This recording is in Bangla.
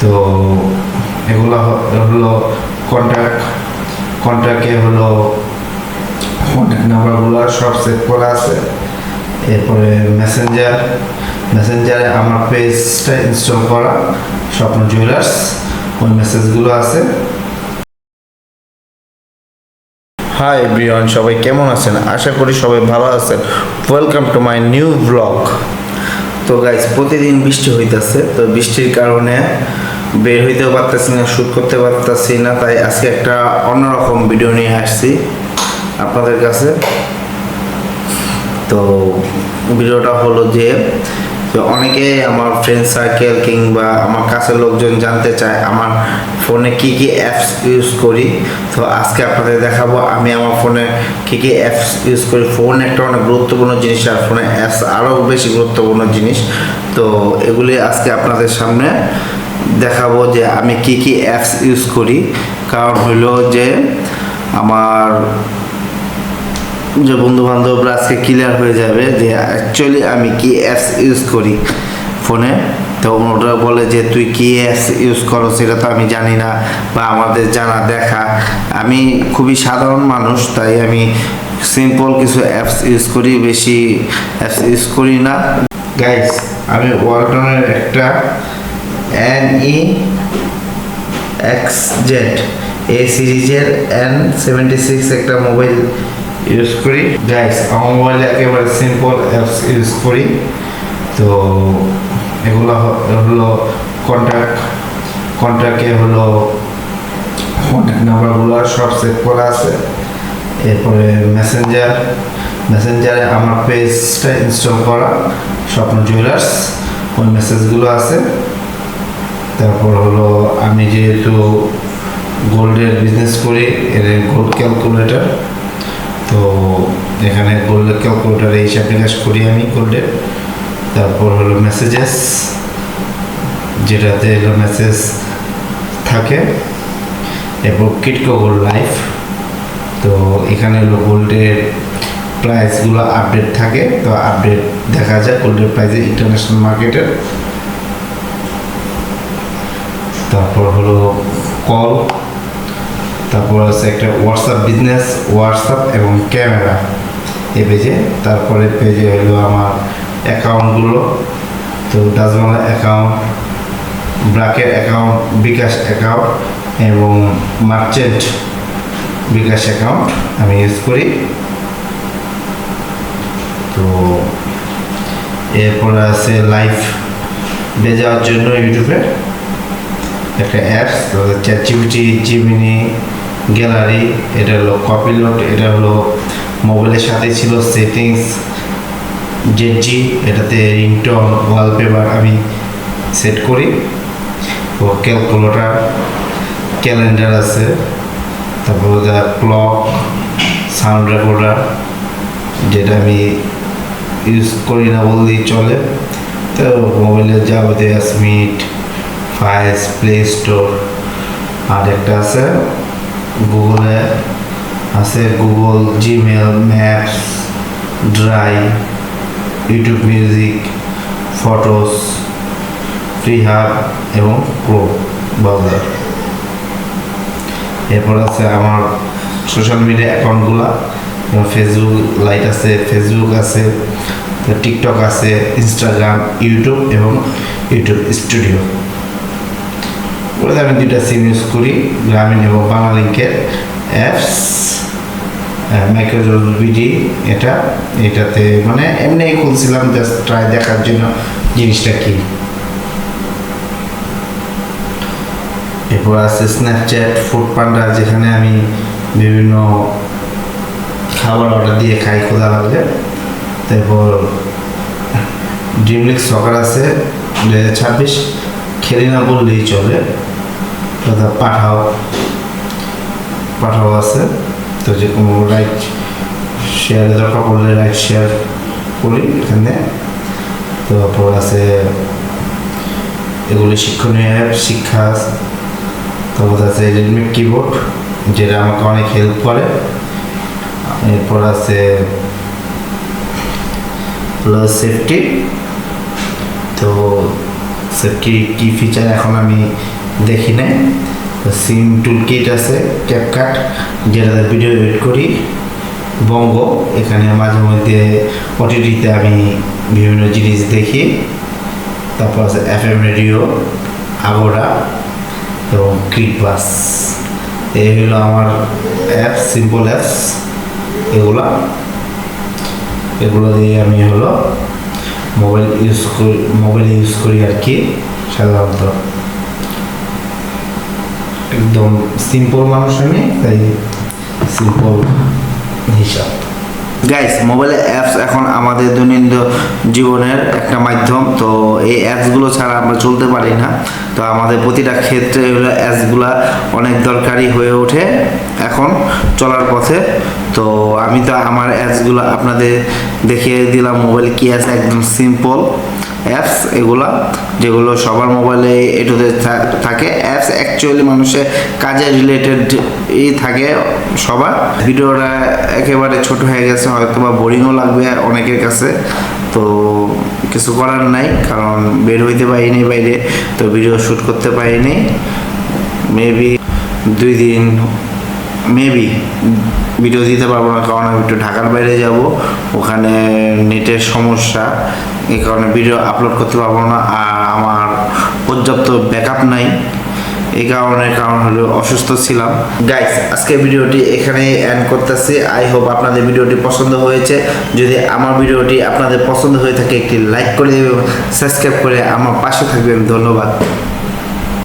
তো এগুলো হলো কন্ট্যাক্টে হলো কন্ট্যাক্ট নাম্বারগুলো সব সেভ করা আছে। এরপরে মেসেঞ্জারে আমার পেজটা ইনস্টল করা স্বপ্ন জুয়েলার্স, ওই মেসেজগুলো আছে। হাই এভরিওয়ান, সবাই কেমন আছেন? আশা করি সবাই ভালো আছেন। Welcome to my new blog. তো গাইজ, প্রতিদিন বৃষ্টি হইতেছে, তো বৃষ্টির কারণে বের হইতেও পারতেছি না, শ্যুট করতে পারতেছি না, তাই আজকে একটা অন্যরকম ভিডিও নিয়ে আসছি আপনাদের কাছে। তো ভিডিওটা হলো যে অনেকে আমার ফ্রেন্ড সার্কেল কিংবা আমার কাছের লোকজন জানতে চায় আমার ফোনে কি কি অ্যাপস ইউজ করি। তো আজকে আপনাদের দেখাবো আমি আমার ফোনে কি কি অ্যাপস ইউজ করি। ফোন একটা অনেক গুরুত্বপূর্ণ জিনিস, আর ফোনে অ্যাপস আরও বেশি গুরুত্বপূর্ণ জিনিস। তো এগুলি আজকে আপনাদের সামনে দেখাবো যে আমি কি কি অ্যাপস ইউজ করি। কারণ হইলো যে আমার যে বন্ধু বান্ধবরা আজকে ক্লিয়ার হয়ে যাবে যে অ্যাকচুয়ালি আমি কি অ্যাপস ইউজ করি ফোনে। তো ওরা বলে যে তুই কি অ্যাপস ইউজ করো, সেটা তো আমি জানি না, বা আমাদের জানা দেখা। আমি খুবই সাধারণ মানুষ, তাই আমি সিম্পল কিছু অ্যাপস ইউজ করি, বেশি অ্যাপস ইউজ করি না। গাইস, আমি ওয়ালটনের একটা NEXZ সিরিজের N76 একটা মোবাইল ইউজ করি। গাইস, আমার মোবাইলে একেবারে সিম্পল অ্যাপস ইউজ করি। তো এগুলো হলো কন্ট্যাক্টে হলো কন্ট্যাক্ট নাম্বারগুলো সব সেভ করা আছে। এরপরে মেসেঞ্জারে আমার পেজটা ইনস্টল করা স্বপ্ন জুয়েলার্স, ওই মেসেজগুলো আছে। তারপর হলো আমি যেহেতু গোল্ডের বিজনেস করি, এর গোল্ড ক্যালকুলেটর, তো এখানে গোল্ডের ক্যালকুলেটারে হিসাব নিকাশ করি আমি গোল্ডের। তারপর হলো মেসেজেস, যেটাতে হলো মেসেজ থাকে। এরপর কিটকো গোল্ড লাইফ, তো এখানে হলো গোল্ডের প্রাইসগুলো আপডেট থাকে, তো আপডেট দেখা যায় গোল্ডের প্রাইসে ইন্টারন্যাশনাল মার্কেটের। তারপর হলো কল, তারপর আছে একটা হোয়াটসঅ্যাপ এবং ক্যামেরা এই পেজে। তারপরে পেজে হলো আমার অ্যাকাউন্টগুলো, তো ডাজমালা অ্যাকাউন্ট, ব্রাকের অ্যাকাউন্ট, বিকাশ অ্যাকাউন্ট এবং মার্চেন্ট বিকাশ অ্যাকাউন্ট আমি ইউজ করি। তো এরপরে আছে লাইভ যাওয়ার জন্য ইউটিউবে একটা অ্যাপস, চ্যাটজিপিটি, জিমিনি, গ্যালারি, এটা হলো কপিলট, এটা হলো মোবাইলের সাথে ছিল সেটিংস, জেডজি, এটাতে রিংটোন, ওয়ালপেপার আমি সেট করি। তো ক্যালকুলেটর, ক্যালেন্ডার আছে, তারপর ক্লক, সাউন্ড রেকর্ডার, যেটা আমি ইউজ করি না বললেই চলে। তো মোবাইলের যাবতীয় স্মিট, ফাইলস, প্লে স্টোর, আর একটা আছে গুগলে আছে Google, Gmail, Maps, Drive, YouTube Music, Photos, ফ্রিহাব এবং ক্রোম ব্রাউজার। এরপর আছে আমার সোশ্যাল মিডিয়া অ্যাকাউন্টগুলো, ফেসবুক লাইট আছে, ফেসবুক আছে, টিকটক আছে, ইনস্টাগ্রাম, ইউটিউব এবং ইউটিউব স্টুডিও। ওটা আমি দুইটা সিম ইউজ করি, গ্রামীণ এবং বাংলালিংকের অ্যাপস, মাইক্রোজল বিডি, এটাতে মানে এমনি খুলছিলাম জাস্ট ট্রাই দেখার জন্য জিনিসটা কি। এরপর আছে স্ন্যাপচ্যাট, ফুড পান্ডা, যেখানে আমি বিভিন্ন খাবার অর্ডার দিয়ে খাই খোঁজা লাগলে। তারপর ড্রিমলিক্স সকার আছে 2026, খেলি না বললেই চলে। পাঠাও আছে, তো যে কোনো রাইট শেয়ারের দরকার পড়লে রাইট শেয়ার করি এখানে। তারপর আছে এগুলি শিক্ষণীয় অ্যাপ, শিক্ষা। তারপর আছে রেডমি কিবোর্ড, যেটা আমাকে অনেক হেল্প করে। এরপর আছে প্লাস সেফটি, তো অ্যাপসের কি কি ফিচার এখন আমি দেখি নাই। সিম টুল কিট আছে, ক্যাপকাট যেটাতে ভিডিও এডিট করি, বঙ্গ এখানে মাঝে মধ্যে ওটিটিতে আমি বিভিন্ন জিনিস দেখি, তারপর আছে FM রেডিও, আগোরা এবং ক্রিক বাস। এই হলো আমার অ্যাপস, সিম্পল অ্যাপস এগুলো দিয়ে আমি হলো মোবাইল ইউজ করি আর কি। সাধারণত একদম সিম্পল মানুষ আমি, তাই সিম্পল হিসাব। গাইস, মোবাইলের অ্যাপস এখন আমাদের দৈনন্দিন জীবনের একটা মাধ্যম। তো এই অ্যাপসগুলো ছাড়া আমরা চলতে পারি না। তো আমাদের প্রতিটা ক্ষেত্রে হলো অ্যাপসগুলো অনেক দরকারি হয়ে ওঠে এখন চলার পথে। তো আমি তো আমার অ্যাপসগুলো আপনাদের দেখিয়ে দিলাম মোবাইল কি আছে, একদম সিম্পল অ্যাপস এগুলা, যেগুলো সবার মোবাইলে এটুতে থাকে। অ্যাপস অ্যাকচুয়ালি মানুষের কাজে রিলেটেড থাকে সবার। ভিডিওটা একেবারে ছোট হয়ে গেছে, হয়তো বা বোরিংও লাগবে অনেকের কাছে। তো কিছু করার নাই, কারণ বের হইতে পারিনি বাইরে, তো ভিডিও শ্যুট করতে পারিনি। মেবি 2 দিন ভিডিও দিতে পারবো না, কারণ আমি একটু ঢাকার বাইরে যাব, ওখানে নেটের সমস্যা, এই কারণে ভিডিও আপলোড করতে পারবো না। আর আমার পর্যাপ্ত ব্যাকআপ নাই, এই কারণ হলো অসুস্থ ছিলাম। গাইস, আজকে ভিডিওটি এখানে এন্ড করতেছি। আই হোপ আপনাদের ভিডিওটি পছন্দ হয়েছে। যদি আমার ভিডিওটি আপনাদের পছন্দ হয়ে থাকে, একটি লাইক করে দেবেন, সাবস্ক্রাইব করে আমার পাশে থাকবেন। ধন্যবাদ।